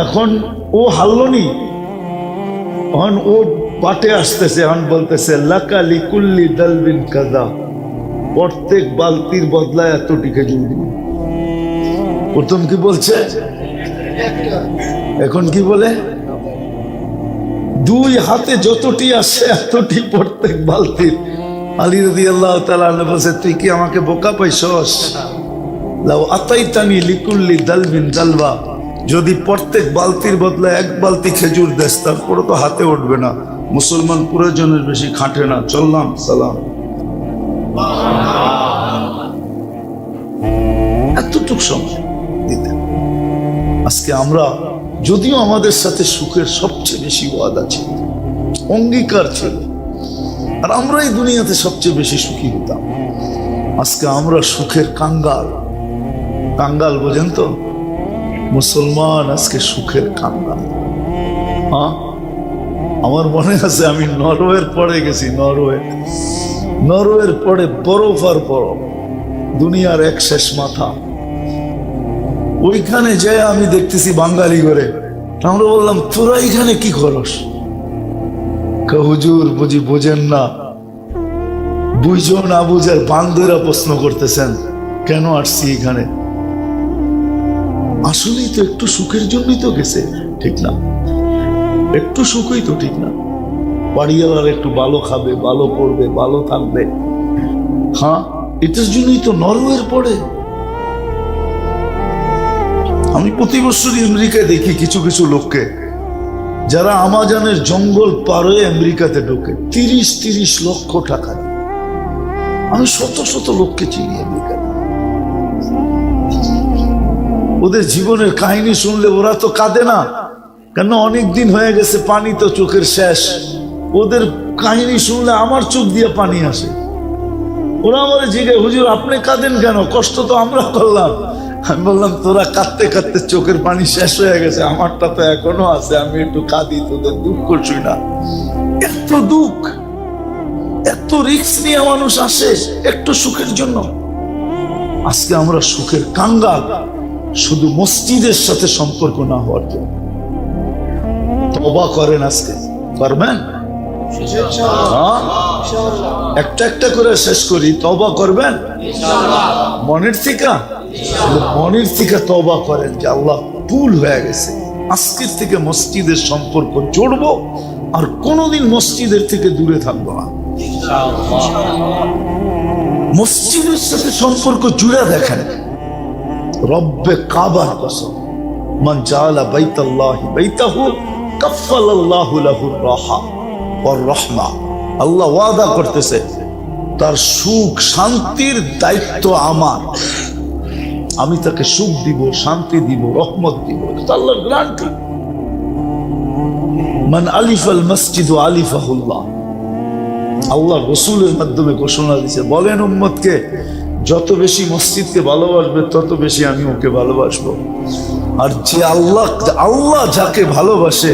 এখন ও হারলনি, এখন ও পাটে আসতেছে, এখন বলতেছে লাকা লিকুল্লি দালবিন কাদা, প্রত্যেক বালতির বদলায় এতটি খেজুর দিন। প্রথম কি বলছে, এখন কি বলে? 2 হাতে যতটি আসে এতটি প্রত্যেক বালতির। আলী রাদিয়াল্লাহু তাআলা আনহু বলছে, তুই কি আমাকে বোকা পাইছস? লাউ আতাইতানি লিকুল্লি দালবিন দালবা, যদি প্রত্যেক বালতির বদলে 1 বালতি খেজুর দেস, তারপরে তো হাতে উঠবে না। মুসলমান প্রয়োজনের বেশি খাটে না। চললাম, সালাম। এতটুক সময় দিতে। আজকে আমরা, যদিও আমাদের সাথে সুখের সবচেয়ে বেশি ওয়াদা ছিল, অঙ্গীকার ছিল, আর আমরা এই দুনিয়াতে সবচেয়ে বেশি সুখী হতাম, আজকে আমরা সুখের কাঙ্গাল। কাঙ্গাল বোঝেন তো? মুসলমান আজকে সুখের কাঙ্গাল। হ্যাঁ, আমার মনে আছে আমি নরওয়ের পরে গেছি, নরওয়ের পরে বরফ আর বরফ, দুনিয়ার এক শেষ মাথা। ওইখানে যে আমি দেখতেছি বাঙালি করে, আমরা বললাম তোরা এখানে কি করস? হুজুর বুঝি বোঝেন না, বুঝো না বুঝার বান্ধবীরা প্রশ্ন করতেছেন কেন আসছি এখানে। আসলেই তো একটু সুখের জন্যই তো গেছে, ঠিক না? একটু সুখই তো, ঠিক না? বাড়িওয়ালার একটু ভালো খাবে, ভালো পড়বে, ভালো থাকবে, হ্যাঁ, এটার জন্যই তো নরওয়ের পড়ে। আমি প্রতি বছরই আমেরিকায় দেখি কিছু কিছু লোককে যারা আমাজনের জঙ্গল পার হয়ে আমেরিকাতে ঢোকে 30-30 লক্ষ টাকা। আমি শত শত লোককে চিনি আমেরিকাতে। ওদের জীবনের কাহিনী শুনলে ওরা তো কাঁদে না, কেন অনেক দিন হয়ে গেছে, পানি তো চোখের শেষ। ওদের কাহিনী শুনলে আমার চোখ দিয়ে পানি আসে। ওরা আমার জিজ্ঞাসা, হুজুর আপনি কাঁদেন কেন? কষ্ট তো আমরা করলাম। আমি বললাম তোরা কাঁদতে কাঁদতে চোখের পানি শেষ হয়ে গেছে, আমারটা তো এখনো আছে, আমি একটু কাঁদি, তোদের দুঃখ শুই না। এত দুঃখ, এত রিস্ক নিয়ে মানুষ আসে একটু সুখের জন্য। আজকে আমরা সুখের কাঙ্গাল, শুধু মসজিদের সাথে সম্পর্ক না হওয়ার জন্য। তওবা করেন, আজকে করবেন? একটা একটা করে শেষ করি, তওবা করবেন মনের থেকে? মনের থেকে তওবা করেন যে আল্লাহ ভুল হয়ে গেছে, আজকের থেকে মসজিদের সম্পর্ক জড়বো, আর কোনোদিন মসজিদের থেকে দূরে থাকবো না। মসজিদের সাথে সম্পর্ক জুড়ে দেখেন। রব্বে কাবার কসম, মান জাআলা বাইতাল্লাহি বাইতাহু কাফফালাল্লাহু লাহুর রাহা ওয়ার রাহমা। আল্লাহ ওয়াদা করতেছে তার সুখ শান্তির দায়িত্ব আমার, আমি তাকে সুখ দিব, শান্তি দিব, রহমত দিব। এটা আল্লাহর গ্যারান্টি। মান আলিফাল মসজিদ আলিফাহুল্লাহ, আল্লাহ রাসূলের মাধ্যমে ঘোষণা দিয়েছে, বলেন উম্মতকে যত বেশি মসজিদকে ভালোবাসবে তত বেশি আমি ওকে ভালোবাসবো। আর যে আল্লাহ যাকে ভালোবাসে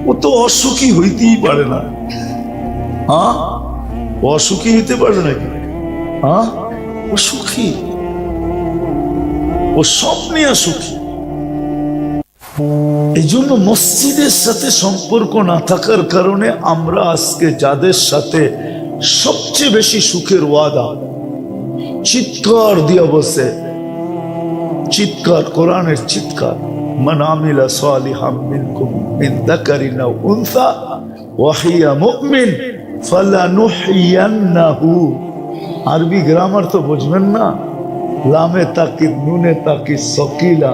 ও তো অসুখী হইতেই পারে না। হ্যাঁ, অসুখী হইতে পারে নাকি? হ্যাঁ, ও সুখী, ও সব নিয়ে সুখী। এই জন্য মসজিদের সাথে সম্পর্ক না থাকার কারণে আমরা আজকে যাদের সাথে সবচেয়ে বেশি সুখের ওয়াদা, চিৎকার দিয়ে বসে, চিৎকার, কোরআনের চিৎকার, মান আমিলা সালিহাম মিনকুম মিন যাকারিন আও উনসা ওয়া হিয়া মুমিন ফালানুহইয়ান্নাহু। আরবি গ্রামার তো বুঝবেন না, লামে তাকিদ নুনে তাকিদ সকিলা।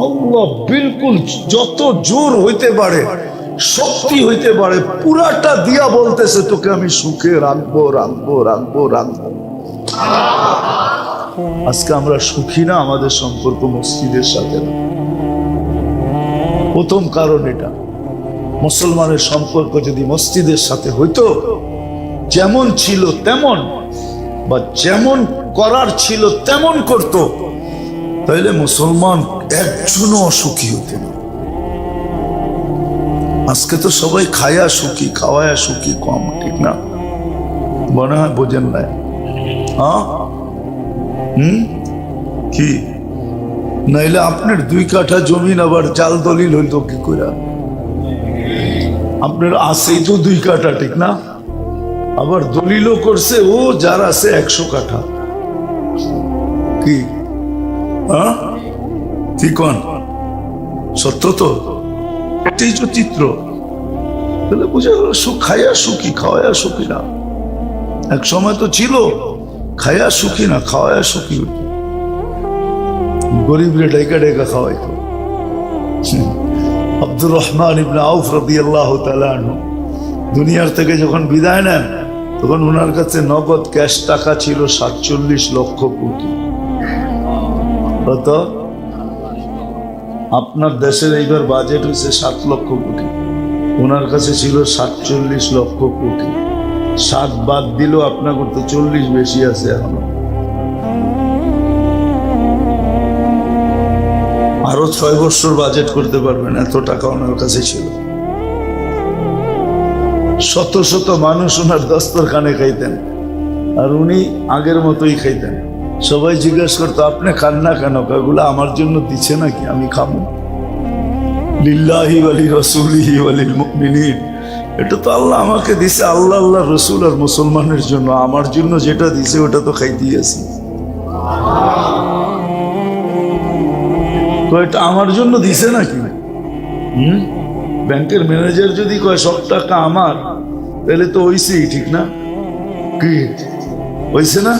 আল্লাহ বিলকুল যত জোর হইতে পারে, শক্তি হইতে পারে, পুরাটা দিয়া বলতেছে তোকে আমি সুখে রাখবো, রাখবো, রাখবো, রাখবো। আজকে আমরা সুখী না, আমাদের সম্পর্ক মসজিদের সাথে না। প্রথম কারণ এটা, মুসলমানের সম্পর্ক যদি মসজিদের সাথে হইতো, যেমন ছিল তেমন, বা যেমন করার ছিল তেমন করত, তাহলে মুসলমান একজনও অসুখী হতো না। আজকে তো সবাই খায়া সুখী, খাওয়ায়া সুখী কম, ঠিক না? মনে হয় বোঝেন নাই? হ্যাঁ, কি নাইলে আপনার 2 কাঠা জমিন আবার জাল দলিল হইতো কি করে? আপনার আছেই তো 2 কাঠা, ঠিক না? আবার দলিলও করছে ও যার আছে 100 কাঠা। কি হ্যাঁ, কি কোন সত্য তো? এটাই তো চিত্র। তাহলে বুঝা গেল সুখ, খায়া সুখী, খাওয়ায়া সুখী না। এক সময় তো ছিল খায়া সুখী না, খাওয়ায়া সুখী হইত। গরিবরে ডেকা ডেকা খাওয়াইতো। আব্দুর রহমান ইবনে আউফ রাদিয়াল্লাহু তাআলা আনহু দুনিয়ার থেকে যখন বিদায় নেন, তখন ওনার কাছে নগদ ক্যাশ টাকা ছিল 47 লক্ষ কোটি। কত? আপনার দেশের এইবার বাজেট হয়েছে 7 লক্ষ কোটি, ওনার কাছে ছিল 47 লক্ষ কোটি। 7 বাদ দিল আপনার করতে 40 বেশি আছে এখনো। আরো 6 বছর বাজেট করতে পারবেন, এত টাকা ওনার কাছে ছিল। শত শত মানুষ ওনার দস্তরখানে খাইতেন, আর উনি আগের মতোই খাইতেন। সবাই জিজ্ঞেস করতো আপনি খান না কেন? এগুলো আমার জন্য দিচ্ছে নাকি, আমি খাবো। লিল্লাহি ওয়ালি রাসূলিহি ওয়ালিল মুমিনিন, এটা তো আল্লাহ আমাকে দিছে, আল্লাহ আল্লাহ রসুল আর মুসলমানের জন্য। আমার জন্য যেটা দিছে ওটা তো খাইতেই আছি। তো এটা আমার জন্য দিছে নাকি? ব্যাংকের ম্যানেজার যদি কয় সব টাকা আমার, তাহলে তো হইছেই, ঠিক না? কি হইছে না?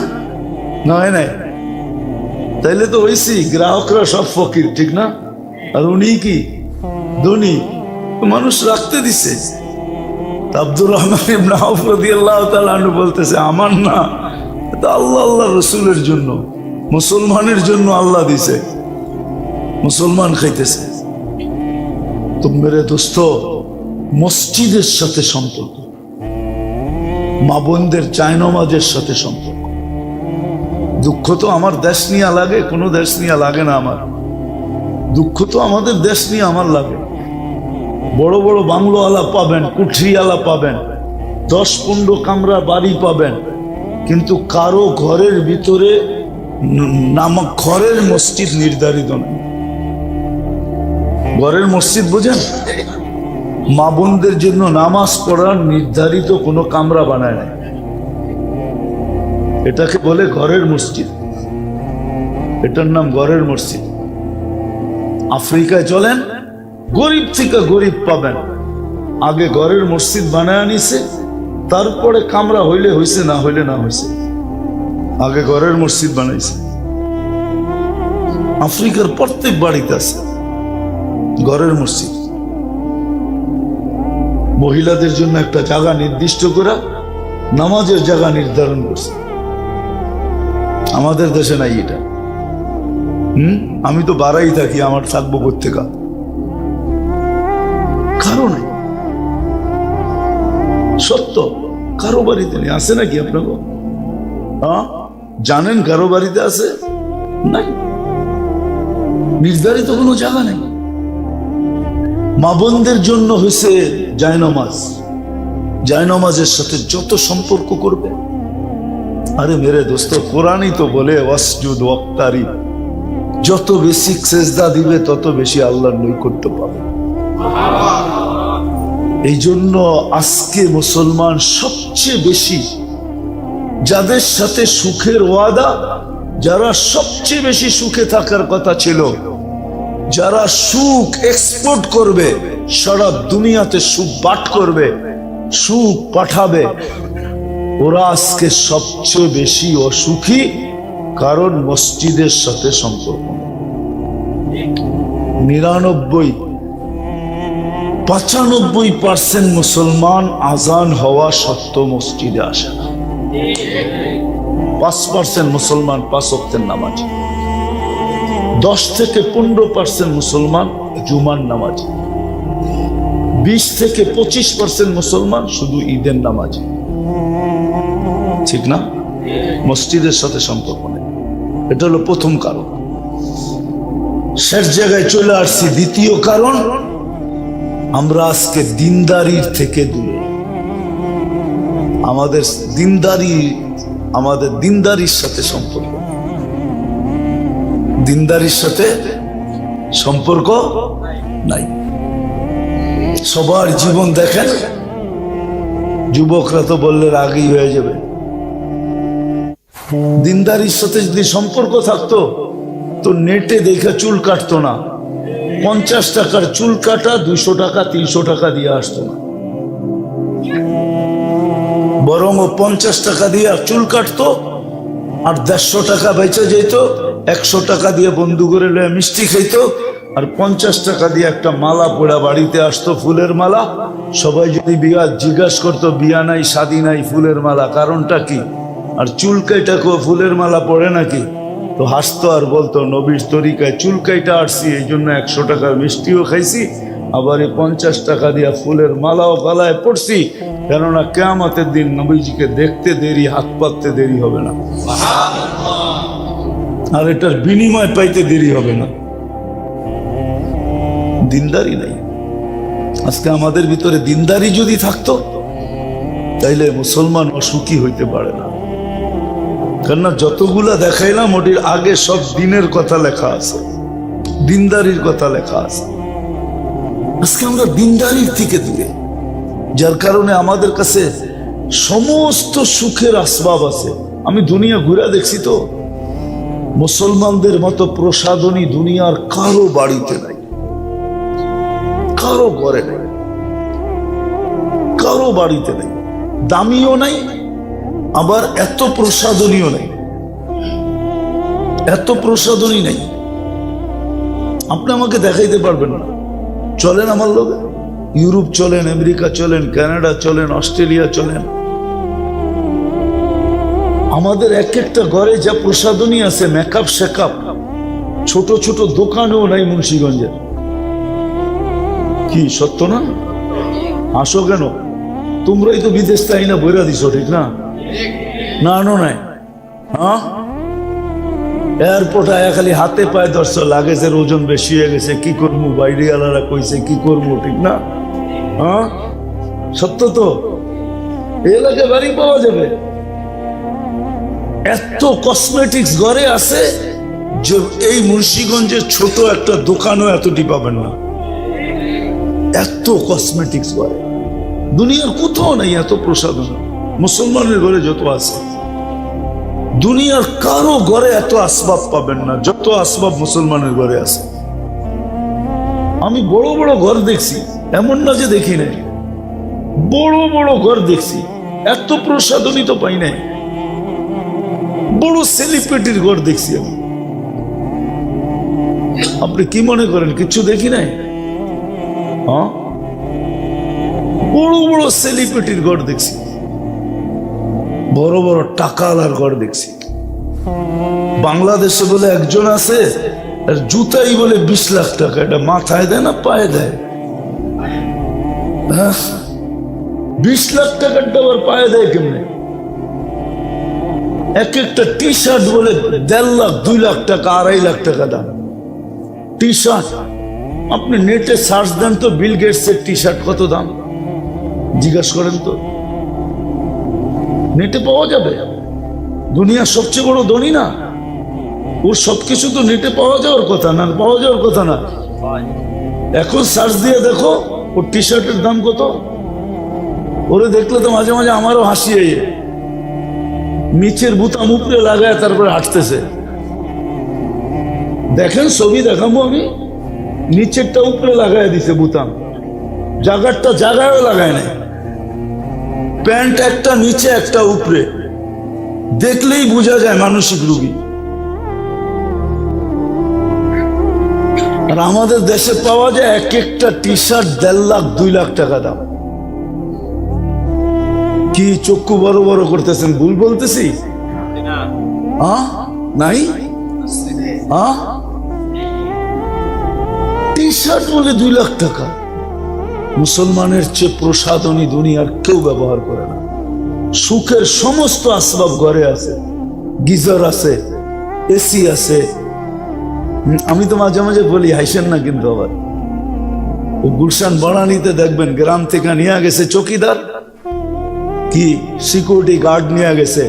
নয় নাই, তাইলে তো হইছি। গ্রাহকরা সব ফকির, ঠিক না? আর উনি কি ধনী, মানুষ রাখতে দিছে। আব্দুর রহমান ইবনে আউফ রাদিয়াল্লাহু তাআলা আনহু বলতেছে আমার না, এটা আল্লাহ আল্লাহ রসুলের জন্য, মুসলমানের জন্য আল্লাহ দিছে, মুসলমান খাইতেছে। তো মেরে দোস্ত, মসজিদের সাথে সম্পর্ক, মা বোনদের জায়নামাজের সাথে সম্পর্ক। দুঃখ তো আমার দেশ নিয়ে লাগে, কোনো দেশ নিয়ে লাগে না আমার। দুঃখ তো আমাদের দেশ নিয়ে আমার লাগে। বড় বড় বাংলোওয়ালা পাবেন, কুঠরিওয়ালা পাবেন, 10-15 কামরা বাড়ি পাবেন, কিন্তু কারো ঘরের ভিতরে ঘরের মসজিদ নির্ধারিত নয়। ঘরের মসজিদ বুঝেন, মা বোনদের জন্য নামাজ পড়ার নির্ধারিত কোনো কামরা বানায় নাই। এটাকে বলে ঘরের মসজিদ, এটার নাম ঘরের মসজিদ। আফ্রিকায় চলেন, গরিব থেকে গরিব পাবেন, আগে ঘরের মসজিদ বানায় নিছে, তারপরে কামরা হইলে হইছে, না হইলে না হইছে। আগে ঘরের মসজিদ বানাইছে। আফ্রিকার প্রত্যেক বাড়িতে আছে ঘরের মসজিদ। মহিলাদের জন্য একটা জায়গা নির্দিষ্ট করা, নামাজের জায়গা নির্ধারণ করছে। আমাদের দেশে নাই এটা। আমি তো বাড়াই থাকি, আমার থাকবো কোথেকা, কারো নাই। সত্য, কারো বাড়িতে নেই। আছে নাকি আপনাকে? জানেন কারো বাড়িতে আছে? নাই, নির্ধারিত কোনো জায়গা নেই। মা বোনদের জন্য হয়েছে জায়নামাজ। জায়নামাজের সাথে যত সম্পর্ক করবে, আরে মেরে দোস্ত, কোরআনই তো বলে ওয়াসজুদ ওয়াক্তারিব, যত বেশি সেজদা দিবে তত বেশি আল্লাহর নৈকট্য পাবে। এই জন্য আজকে মুসলমান সবচেয়ে বেশি যাদের সাথে সুখের ওয়াদা, যারা সবচেয়ে বেশি সুখে থাকার কথা ছিল, যারা সুখ এক্সপোর্ট করবে, সারা দুনিয়াতে সুখ বাট করবে, সুখ পাঠাবে, ওরা আজকে সবচেয়ে বেশি অসুখী। কারণ মসজিদের সাথে সম্পর্ক 95% মুসলমান আজান হওয়া সত্ত্বেও মসজিদে আসে না। 5% মুসলমান 5 ওয়াক্তের নামাজি, 10-15% মুসলমান জুমার নামাজি, 20-25% মুসলমান শুধু ঈদের নামাজি। ঠিক না? মসজিদের সাথে সম্পর্ক নেই। এটা হলো প্রথম কারণ। শেষ জায়গায় চলে আসছি। দ্বিতীয় কারণ, আমরা আজকে দিনদারির থেকে দূরে। আমাদের দিনদারির সাথে সম্পর্ক, দিনদারির সাথে সম্পর্ক নাই। সবার জীবন দেখেন, যুবকরা তো বললে আগেই হয়ে যাবে। দিনদারির সাথে যদি সম্পর্ক থাকতো তো নেটে দেখে চুল কাটতো না। 50 টাকার চুল কাটা 200 টাকা 300 টাকা দিয়ে আসতো না, বরং ও 50 টাকা দিয়ে চুল কাটতো আর 150 টাকা বেচে যেত। 100 টাকা দিয়ে বন্ধু করে মিষ্টি খাইতো, আর 50 টাকা দিয়ে একটা মালা পড়া বাড়িতে আসতো, ফুলের মালা। সবাই যদি জিজ্ঞাসা করতো বিয়া নাই, শাদী নাই, ফুলের মালা, কারণটা কি? আর চুল কাইটা ফুলের মালা পড়ে নাকি? তো হাসতো আর বলতো নবীর তরিকায় চুল কাইটা আসছি, এই জন্য 100 টাকার মিষ্টিও খাইছি, আবার এই 50 টাকা দিয়া ফুলের মালাও গলায় পড়ছি, কেননা কিয়ামতের দিন নবীজিকে দেখতে দেরি, হাত পাততে দেরি হবে না, আর এটার বিনিময় পাইতে দেরি হবে না। দিনদারি নাই। আজকে আমাদের ভিতরে দিনদারি যদি থাকতো তাইলে মুসলমান অসুখী হইতে পারে না। কেননা যতগুলা দেখাইলাম ওটির আগে সব দিনের কথা লেখা আছে, দিনদারির কথা লেখা আছে। আজকে আমরা দিনদারির থেকে দূরে, যার কারণে আমাদের কাছে সমস্ত সুখের আসবাব আছে। আমি দুনিয়া ঘুরে দেখছি তো, মুসলমানদের মতো প্রসাধনী দুনিয়ার কারো বাড়িতে নাই, কারো ঘরে নাই, কারো বাড়িতে নাই। দামিও নাই, আবার এত প্রসাধনীও নাই, এত প্রসাধনী নাই। আপনি আমাকে দেখাইতে পারবেন না। চলেন আমার লোকে, ইউরোপ চলেন, আমেরিকা চলেন, কানাডা চলেন, অস্ট্রেলিয়া চলেন, আমাদের এক একটা ঘরে যা প্রসাধনী আছে, মেকআপ শেকআপ, ছোট ছোট দোকানেও নাই মুন্সিগঞ্জের। কি সত্য না? আসো কেন? তোমরাই তো বিদেশ তাই না বইরা দিছো, ঠিক না? না আনো নাই? হ্যাঁ, এয়ারপোর্ট আয়া খালি হাতে পায়ে ধরছো, লাগেজের ওজন বেশি হয়ে গেছে, কি করবো, বাইরে আলারা কইছে কি করবো, ঠিক না? হ্যাঁ, সত্য তো। এই এলাকায় বাড়ি পাওয়া যাবে, এত কসমেটিক্স ঘরে আছে যে এই মুন্সিগঞ্জের ছোট একটা দোকানও এতটি পাবেন না, এত কসমেটিক্স ঘরে। দুনিয়ার কোথাও নাই এত প্রসাধন। মুসলমানের ঘরে যত আছে, দুনিয়ার কারো ঘরে এত আসবাব পাবেন না যত আসবাব মুসলমানের ঘরে আছে। আমি বড় বড় ঘর দেখছি, এমন না যে দেখি নাই, বড় বড় ঘর দেখছি, এত প্রসাধনী তো পাই নাই। বড় সেলিব্রিটির ঘর দেখছি আমি। আপনি কি মনে করেন কিছু দেখি নাই? হ্যাঁ, বড় বড় সেলিব্রিটির ঘর দেখছি, বড় বড় টাকাওয়ালার ঘর দেখছি। বাংলাদেশে বলে একজন আছে, আর জুতাই বলে 20 লাখ টাকা। এটা মাথায় দেয় না পায়ে দেয়? 20 লাখ টাকার আবার পায়ে দেয় কেমনে? এক একটা টি শার্ট বলে 1.5 লাখ 2 লাখ টাকা, 2.5 লাখ টাকা দাম টি শার্ট। আপনি নেটে সার্চ দেন তো, বিল গেটসের টি শার্ট কত দাম জিজ্ঞাসা করেন তো, নেটে পাওয়া যাবে। দুনিয়ার সবচেয়ে বড় ধনী না, ওর সবকিছু তো নেটে পাওয়া যাওয়ার কথা না, পাওয়া যাওয়ার কথা না। এখন সার্চ দিয়ে দেখো ওর টি শার্টের দাম কত। ওরে দেখলে তো মাঝে মাঝে আমারও হাসি আইয়ে। নিচের বুতাম উপরে লাগায় তারপরে হাঁটতেছে। দেখেন, ছবি দেখাবো আমি, নিচেরটা উপরে লাগায় দিছে বুতাম, জায়গাটা জায়গায়ও লাগায় নাই। প্যান্ট একটা নিচে একটা উপরে, দেখলেই বোঝা যায় মানসিক রোগী। আর আমাদের দেশে পাওয়া যায় এক একটা টি শার্ট 1.5 লাখ 2 লাখ টাকা দাম। কি চক্ষু বড় বড় করতেছেন? ভুল বলতেছি? নাই? টি শার্ট বলে 2 লাখ টাকা। মুসলমানের চেয়ে প্রসাধনী দুনিয়ার কেউ ব্যবহার করে না। সুখের সমস্ত আসবাব ঘরে আছে, গিজার আছে, এসি আছে। আমি তো মাঝে মাঝে বলি, হাসেন না কিন্তু। আবার ও গুলশান বনানীতে দেখবেন, গ্রাম থেকে নিয়ে গেছে চকিদার, কি সিকিউরিটি গার্ড নিয়ে গেছে,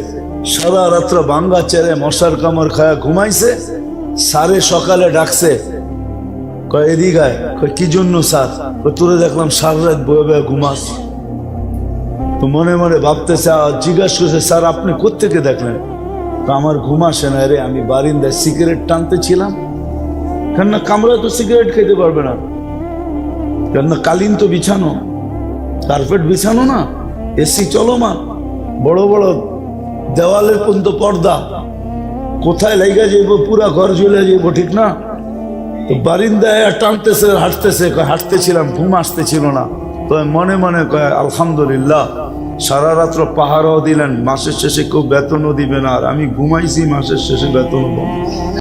সারা রাত্র ভাঙ্গা চেরে মশার কামড় খায়া ঘুমাইছে। সারে সকালে ডাকছে, কয় এদিক আয়। কয় কি জন্য স্যার? তোরে দেখলাম সারা রাত বয়ে বয়ে ঘুমাস। তো মনে মনে ভাবতেছে, জিজ্ঞাসা করছে, স্যার আপনি কোত্থেকে দেখলেন? তো আমার ঘুম আসে না রে, আমি বারিন্দায় সিগারেট টানতে ছিলাম। কেননা কামরা তো সিগারেট খেতে পারবে না, কেননা কালিন তো বিছানো, কার্পেট বিছানো না, এসি চলমান, বড় বড় দেওয়ালের পর্যন্ত পর্দা, কোথায় লাইগা যাইব, পুরা ঘর জ্বলে যাইব, ঠিক না? তো বারিন্দায় টানতেছে, হাঁটতেছে, হাঁটতেছিলাম, ঘুম আসতেছিল না। তো মনে মনে কয় আলহামদুলিল্লাহ, সারা রাত্র পাহারাও দিলেন, মাসের শেষে কেউ বেতনও দিবে না, আর আমি ঘুমাইছি, মাসের শেষে বেতনও পাবো।